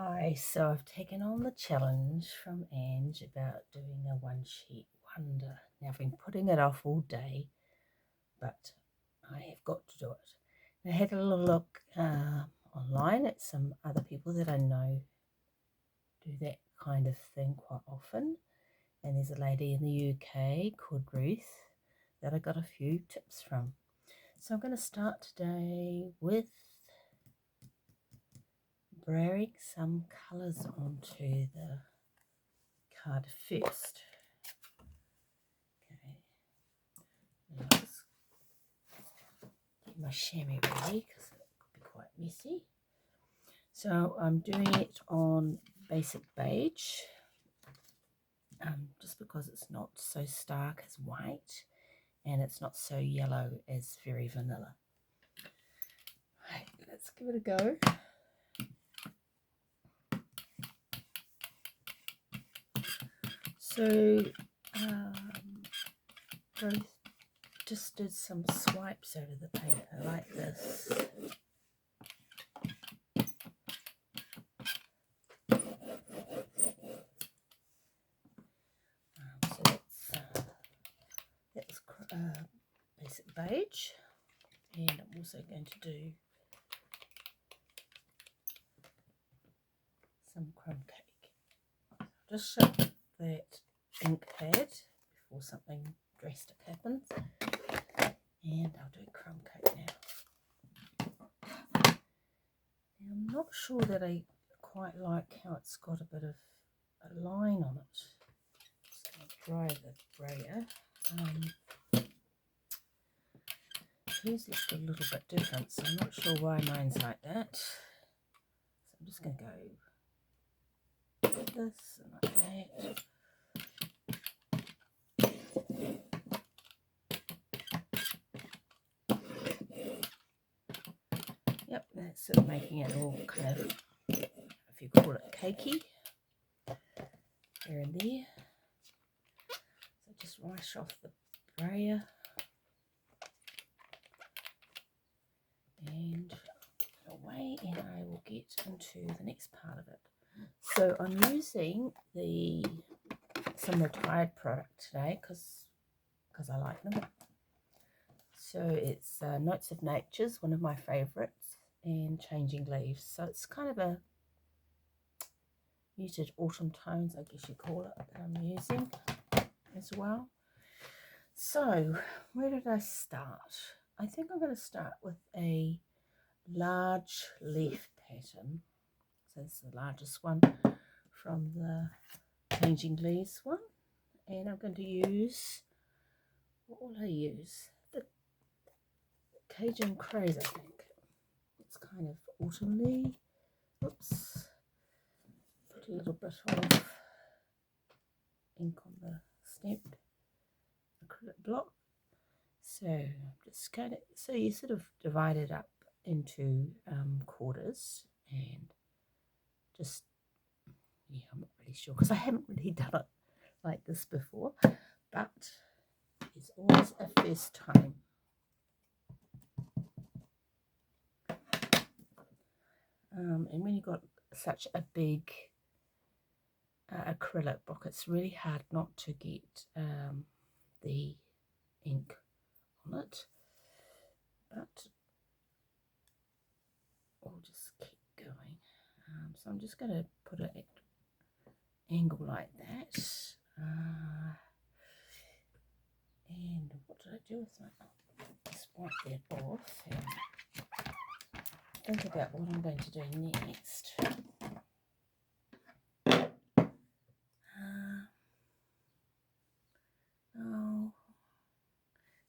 Hi, so I've taken on the challenge from Ange about doing a one sheet wonder. Now I've been putting it off all day, but I have got to do it. I had a little look online at some other people that I know do that kind of thing quite often. And there's a lady in the UK called Ruth that I got a few tips from. So I'm going to start today with braying some colours onto the card first. Okay, now just get my chamois ready because it could be quite messy. So I'm doing it on basic beige, just because it's not so stark as white and it's not so yellow as very vanilla. Right, let's give it a go. So both just did some swipes over the paper like this. So that's basic beige, and I'm also going to do some crumb cake. Just shut that ink pad before something drastic happens, and I'll do crumb cake now. I'm not sure that I quite like how it's got a bit of a line on it. Just going to dry the brayer. Hers looked a little bit different, so I'm not sure why mine's like that. So I'm just going to go like this and like that. Yep, that's sort of making it all kind of, if you call it cakey, here and there. So just wash off the brayer and put it away, and I will get into the next part of it. So I'm using some retired product today because I like them. So it's Notes of Nature's, one of my favourites, and Changing Leaves. So it's kind of a muted autumn tones, I guess you call it, that I'm using as well. So where did I start? I think I'm going to start with a large leaf pattern. So this is the largest one from the Changing Leaves one. And I'm going to use, what will I use? The Cajun Craze, I think. It's kind of autumny. Oops. Put a little bit of ink on the stamped acrylic block. So just kind of, so you sort of divide it up into quarters, and just, yeah, I'm not really sure because I haven't really done it like this before, but it's always a first time. And when you've got such a big acrylic book, it's really hard not to get the ink on it, but we'll just keep going. So I'm just going to put it at angle like that. And what did I do with my, just wipe that off and think about what I'm going to do next. Oh,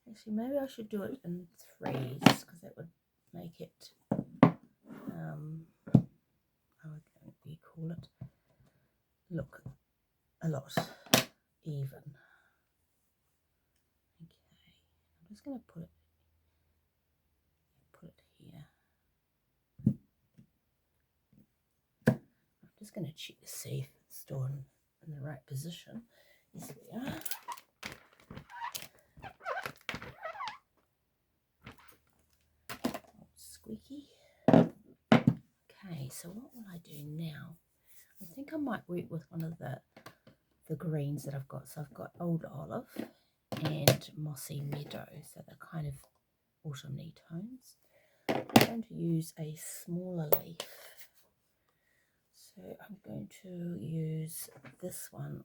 actually maybe I should do it in threes because that would make it, how would we call it, look a lot even. Okay, I'm just going to put it here. I'm just going to check to see if it's still in the right position. Yes, we are. Squeaky. Okay, Okay, so what will I do now? I think I might work with one of the greens that I've got. So I've got Old Olive and Mossy Meadow, so they're kind of autumny tones. I'm going to use a smaller leaf. So I'm going to use this one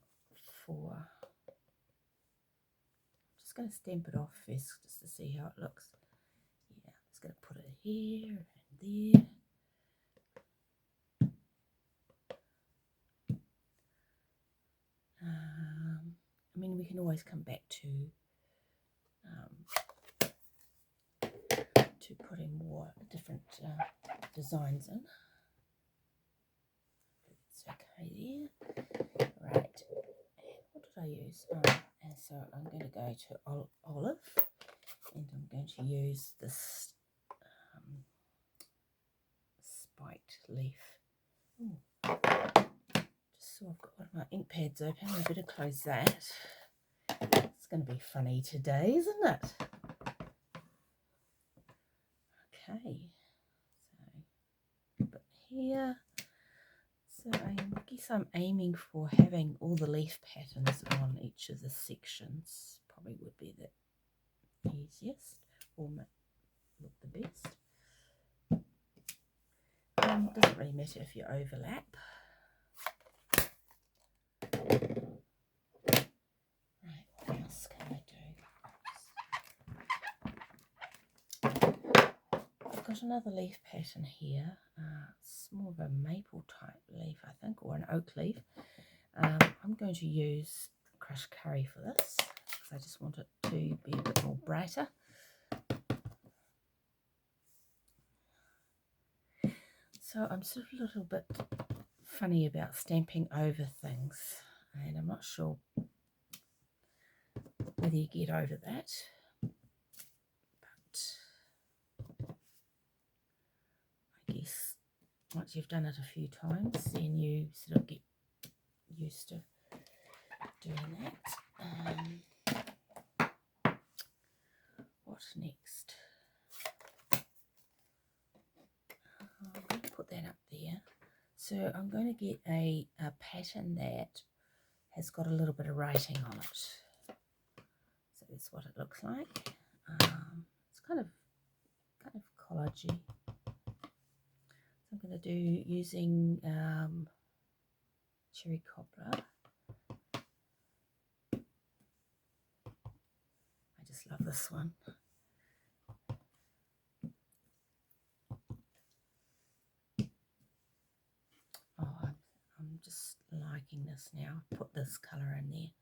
for, I'm just going to stamp it off first just to see how it looks. Yeah, I'm just going to put it here and there. I mean, we can always come back to putting more different designs in. It's okay there. Right. What did I use? And so I'm going to go to olive, and I'm going to use this spiked leaf. Ooh. Just so I've got one of my ink pads open, I better close that. It's going to be funny today, isn't it? Okay, so but here, so I guess I'm aiming for having all the leaf patterns on each of the sections. Probably would be the easiest or look the best. Doesn't really matter if you overlap. Right, what else can I do? I've got another leaf pattern here. It's more of a maple type leaf, I think, or an oak leaf. I'm going to use crushed curry for this because I just want it to be a bit more brighter. So I'm sort of a little bit funny about stamping over things, and I'm not sure whether you get over that, but I guess once you've done it a few times, then you sort of get used to doing that. What next? I'm going to put that up there. So I'm going to get a pattern that has got a little bit of writing on it. So that's what it looks like. It's kind of collagey. So I'm going to do using cherry cobbler. I just love this one. Oh, I'm just liking this now. Put this colour in there.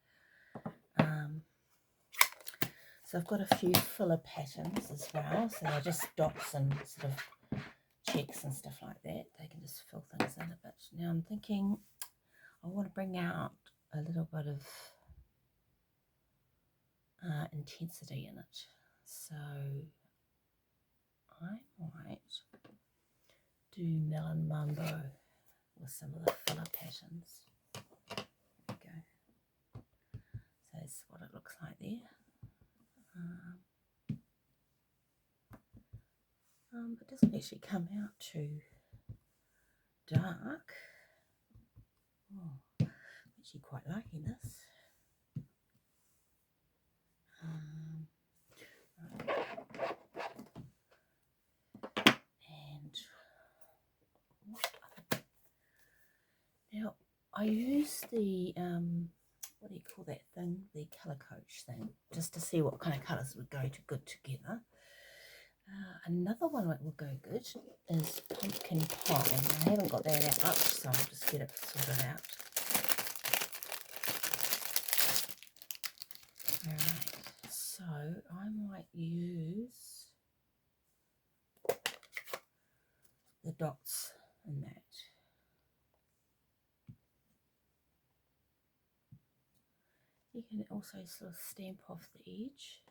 So I've got a few filler patterns as well. So they're just dots and sort of checks and stuff like that. They can just fill things in a bit. Now I'm thinking I want to bring out a little bit of intensity in it. So I might do Melon Mambo with some of the filler patterns. There we go. So that's what it looks like there. It doesn't actually come out too dark. Oh, I'm actually quite liking this. And now I use the what do you call that thing? The colour coach thing, just to see what kind of colours would go good together. Another one that will go good is pumpkin pie. I haven't got that out much, so I'll just get it sorted out. Alright, so I might use the dots in that. You can also sort of stamp off the edge.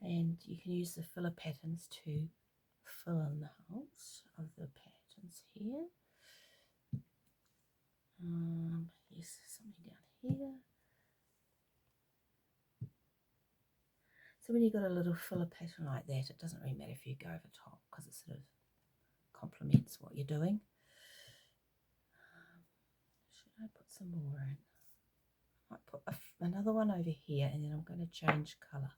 And you can use the filler patterns to fill in the holes of the patterns here. Yes, something down here. So when you've got a little filler pattern like that, it doesn't really matter if you go over top because it sort of complements what you're doing. Should I put some more in? I might put another one over here, and then I'm going to change colour.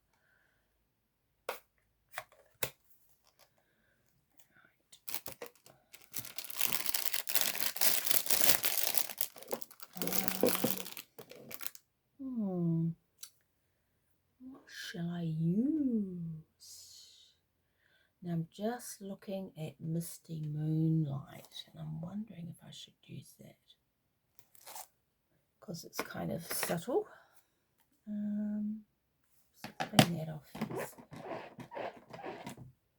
What shall I use? Now I'm just looking at Misty Moonlight, and I'm wondering if I should use that because it's kind of subtle. So clean that off first.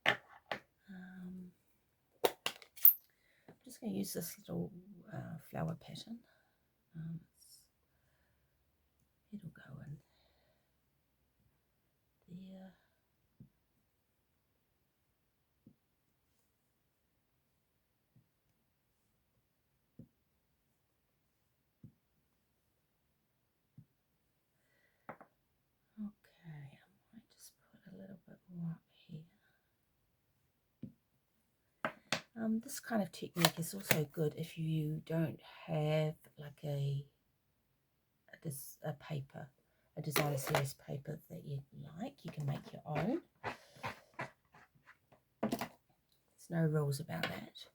I'm just going to use this little flower pattern. It'll go in there. Okay, I might just put a little bit more up here. This kind of technique is also good if you don't have like a paper, a designer series paper that you like. You can make your own. There's no rules about that.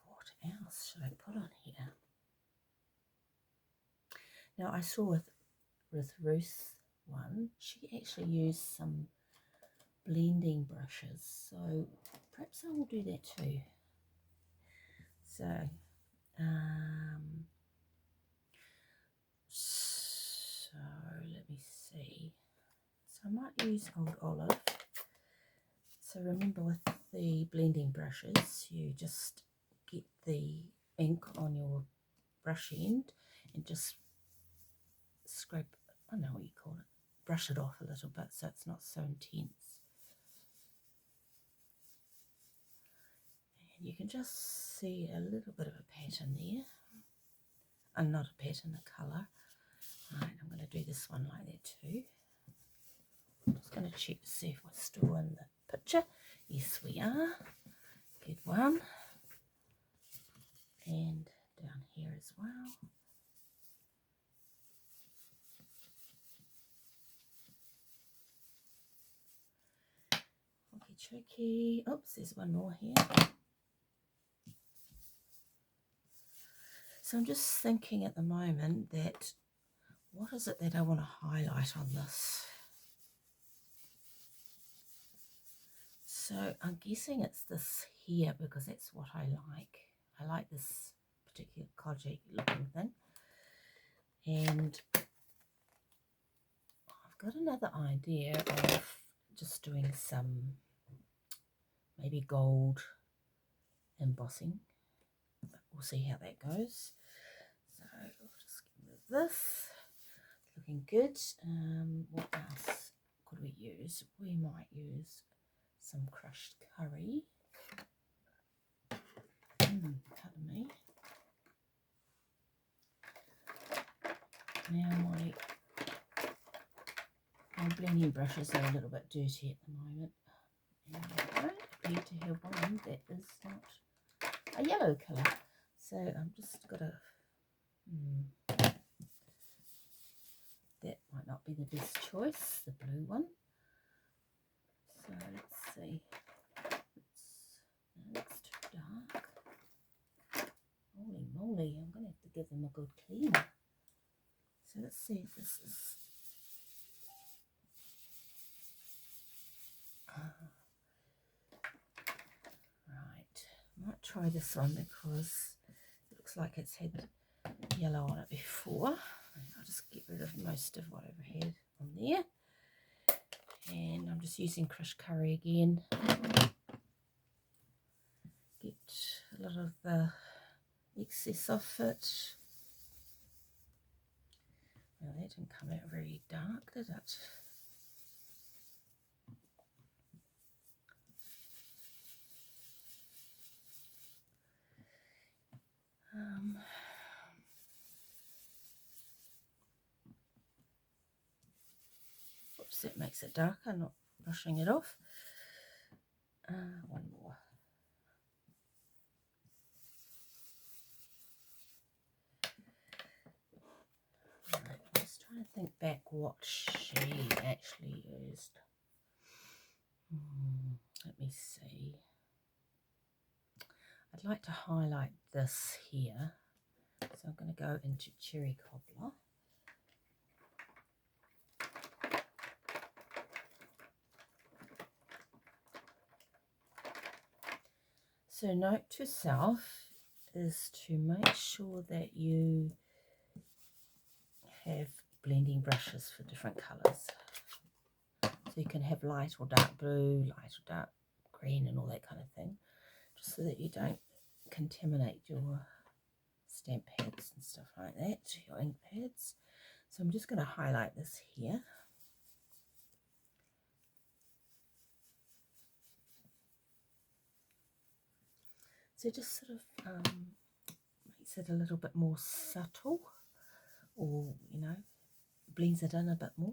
What else should I put on here? Now I saw with Ruth's one, she actually used some blending brushes, so perhaps I will do that too. So let me see. So I might use Old Olive. So remember, with the blending brushes, you just get the ink on your brush end and just scrape, I don't know what you call it, brush it off a little bit so it's not so intense. And you can just see a little bit of a pattern there. And not a pattern, a colour. Right, I'm going to do this one like that too. I'm just going to check to see if we're still in the picture. Yes, we are. Good one. And down here as well. Okay, tricky. Oops, there's one more here. So I'm just thinking at the moment that what is it that I want to highlight on this? So I'm guessing it's this here because that's what I like. I like this particular codgy looking thing. And I've got another idea of just doing some maybe gold embossing. But we'll see how that goes. So we'll just get rid of this. Looking good. What else could we use? We might use some crushed curry. Pardon me. Now my blending brushes are a little bit dirty at the moment. And I don't appear to have one that is not a yellow colour. So I'm just got to... that might not be the best choice, the blue one. So let's see. It's too dark. Holy moly, I'm going to have to give them a good clean. So let's see if this is... right, I might try this one because it looks like it's had yellow on it before. I'll just get rid of most of what I've had on there. And I'm just using crushed curry again. Get a lot of the excess off it. Well, that didn't come out very dark, did it? Oops, because that makes it darker, not brushing it off. One more. Right, I'm just trying to think back what shade actually used. Let me see. I'd like to highlight this here, so I'm going to go into Cherry Cobbler. So note to self is to make sure that you have blending brushes for different colours. So you can have light or dark blue, light or dark green and all that kind of thing, just so that you don't contaminate your stamp pads and stuff like that, your ink pads. So I'm just going to highlight this here. So just sort of makes it a little bit more subtle, or, you know, blends it in a bit more.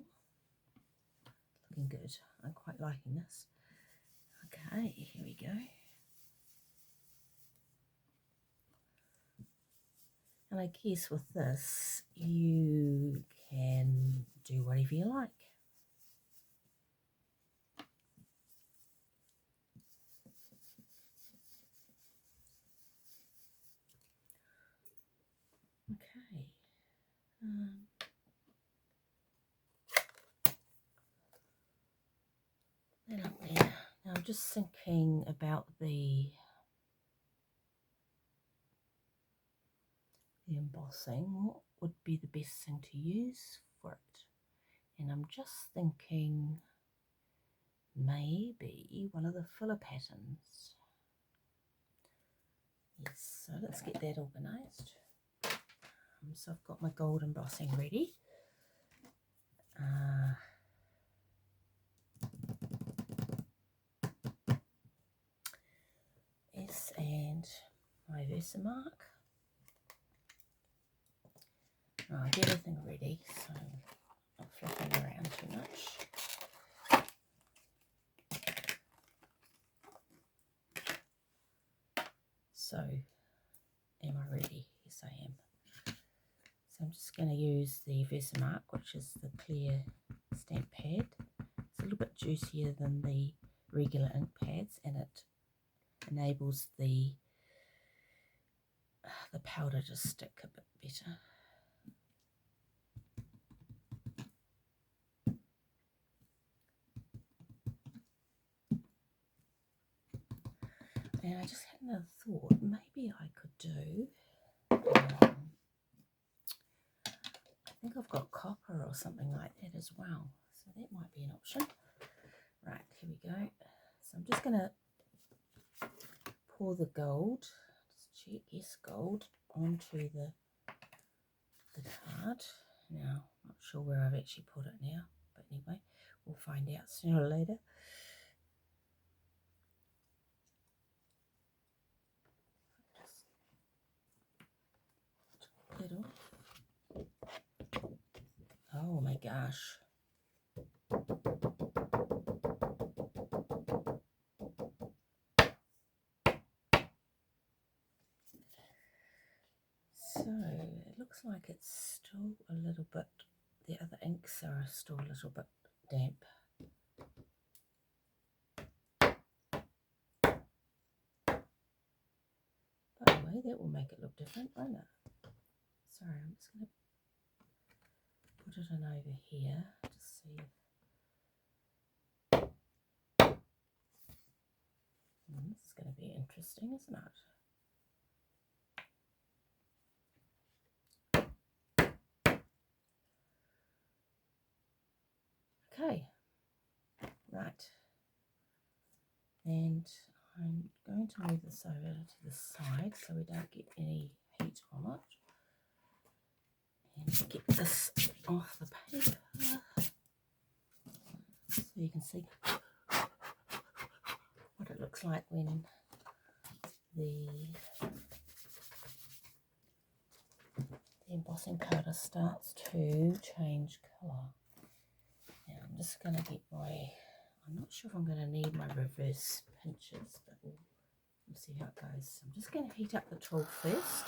Looking good. I'm quite liking this. Okay, here we go. And I guess with this, you can do whatever you like. Okay. Then up there. Now I'm just thinking about the embossing. What would be the best thing to use for it? And I'm just thinking maybe one of the filler patterns. Yes, so let's get that organised. So I've got my gold embossing ready. Yes, and my Versamark. I'll get everything ready, so not flipping around too much. So, am I ready? Yes, I am. So I'm just going to use the Versamark, which is the clear stamp pad. It's a little bit juicier than the regular ink pads, and it enables the powder to stick a bit better. And I just had another thought, maybe I could do, I think I've got copper or something like that as well, so that might be an option. Right, here we go. So I'm just going to pour the gold, just check, yes, gold, onto the card. Now, not sure where I've actually put it now, but anyway, we'll find out sooner or later. Just that off. Oh my gosh. So it looks like it's still a little bit, the other inks are still a little bit damp. By the way, that will make it look different, won't it? Sorry, I'm just going to put it in over here to see if this is going to be interesting, isn't it? Okay, right, and I'm going to move this over to the side so we don't get any heat on it, and get this off the paper so you can see what it looks like when the embossing powder starts to change colour. Now I'm I'm just going to get I'm not sure if I'm going to need my reverse pinches, but we'll see how it goes. I'm just going to heat up the tool first.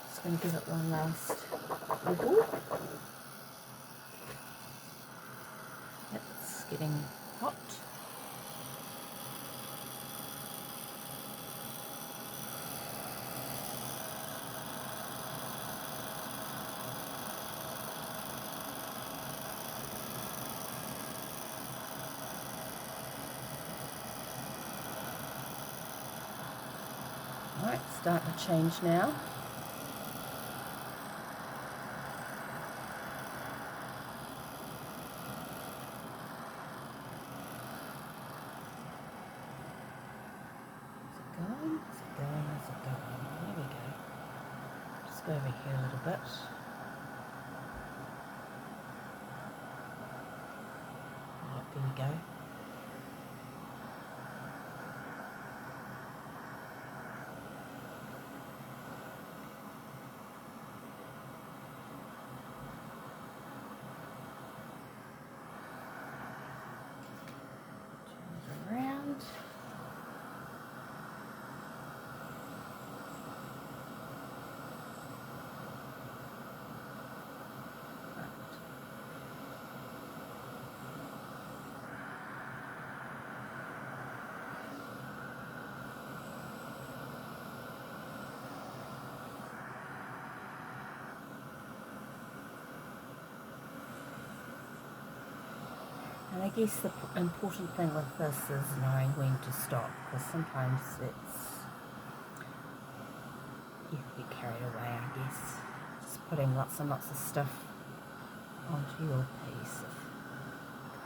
Just going to give it one last wiggle. It's getting hot. Right, it's starting to change now. Is it going? There we go. Just go over here a little bit. Right, there we go. And I guess the important thing with this is knowing when to stop, because sometimes you can get carried away, I guess, just putting lots and lots of stuff onto your piece of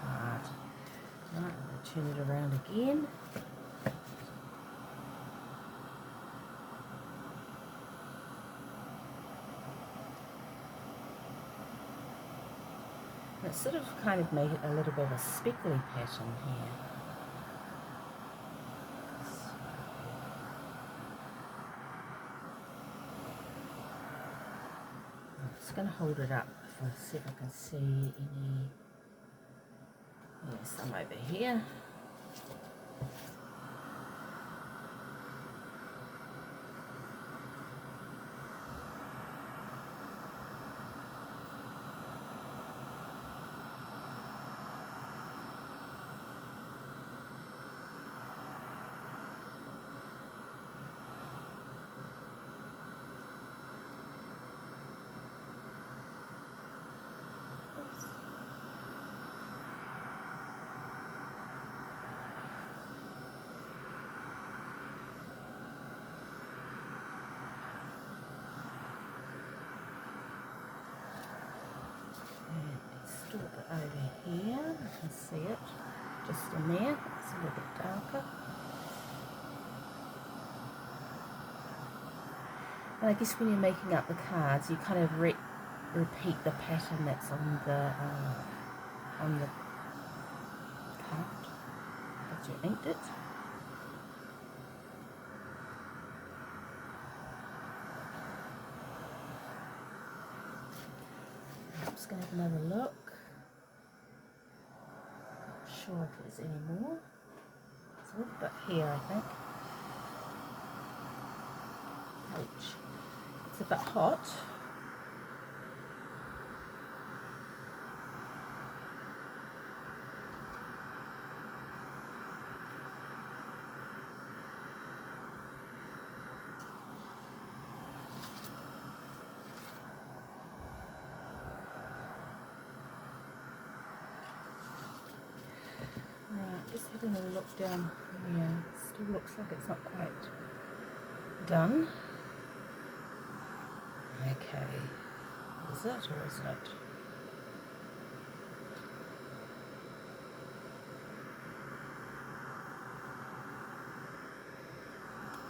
card. Right, I'm going to turn it around again. It sort of kind of made it a little bit of a speckly pattern here. I'm just going to hold it up and see if I can see any. There's some over here. A little bit over here, I can see it just in there, it's a little bit darker. And I guess when you're making up the cards, you kind of repeat the pattern that's on the card that you inked it. I'm just going to have another look. Sure if there's any more. There's a little bit here, I think. Ouch. It's a bit hot. Just having a look down here, still looks like it's not quite done. Okay, is it or isn't it?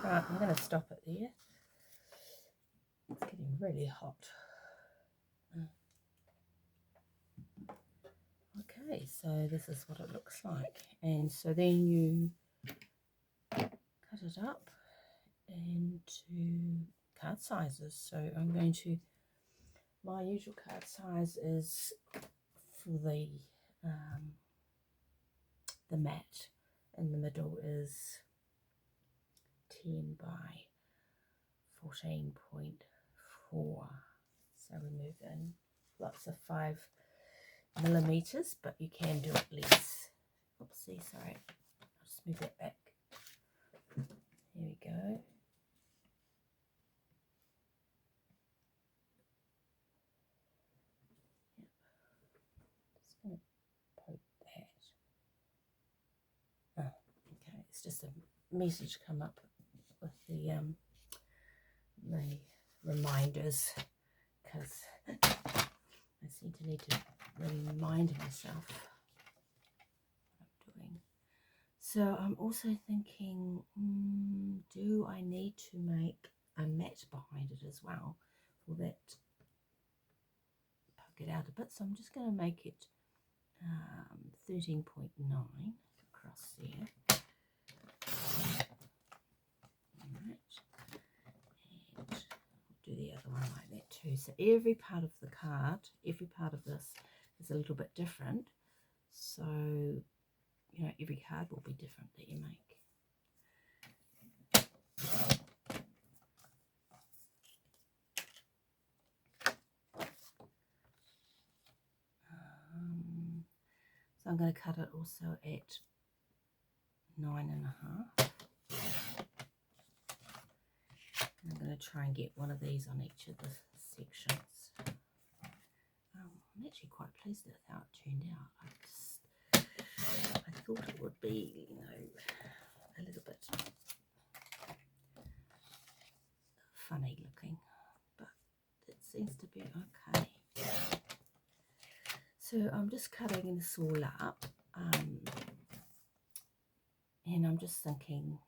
Right, I'm going to stop it there. It's getting really hot. Okay, so this is what it looks like, and so then you cut it up into card sizes. So I'm going to, my usual card size is for the mat in the middle is 10 by 14.4. So we move in lots of 5mm, but you can do it less. Oopsie, sorry. I'll just move that back. Here we go. Just going to poke that. Oh, okay. It's just a message come up with the reminders, because I seem to need to remind myself what I'm doing. So I'm also thinking, do I need to make a mat behind it as well? For that, poke it out a bit. So I'm just going to make it 13.9 across there. Do the other one like that too. So every part of the card, every part of this is a little bit different. So, you know, every card will be different that you make. So I'm going to cut it also at 9.5. I'm going to try and get one of these on each of the sections. I'm actually quite pleased with how it turned out. I thought it would be, you know, a little bit funny looking, but it seems to be okay. So I'm just cutting this all up, and I'm just thinking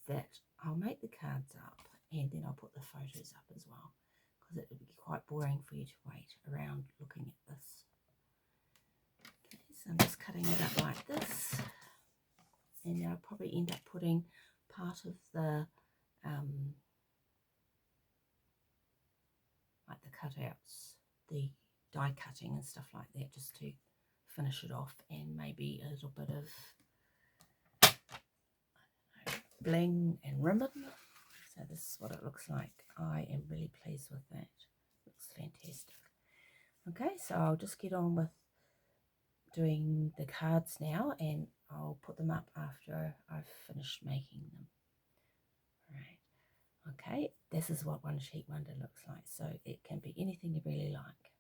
that I'll make the cards up and then I'll put the photos up as well, because it would be quite boring for you to wait around looking at this. Okay, so I'm just cutting it up like this, and then I'll probably end up putting part of the like the cutouts, the die cutting and stuff like that, just to finish it off, and maybe a little bit of bling and ribbon. So this is what it looks like. I am really pleased with that. Looks fantastic. Okay, so I'll just get on with doing the cards now, and I'll put them up after I've finished making them. Right. Okay, this is what One Sheet Wonder looks like. So it can be anything you really like.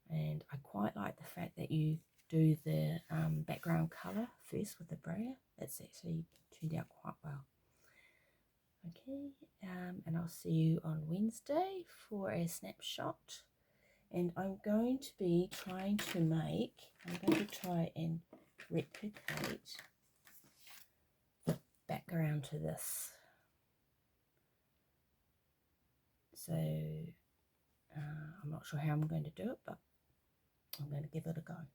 And I quite like the fact that you do the background colour first with the brayer. It's actually turned out quite well. Okay, and I'll see you on Wednesday for a snapshot. And I'm going to be trying to try and replicate the background to this. So I'm not sure how I'm going to do it, but I'm going to give it a go.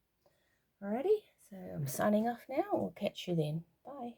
Alrighty, so I'm signing off now. We'll catch you then. Bye.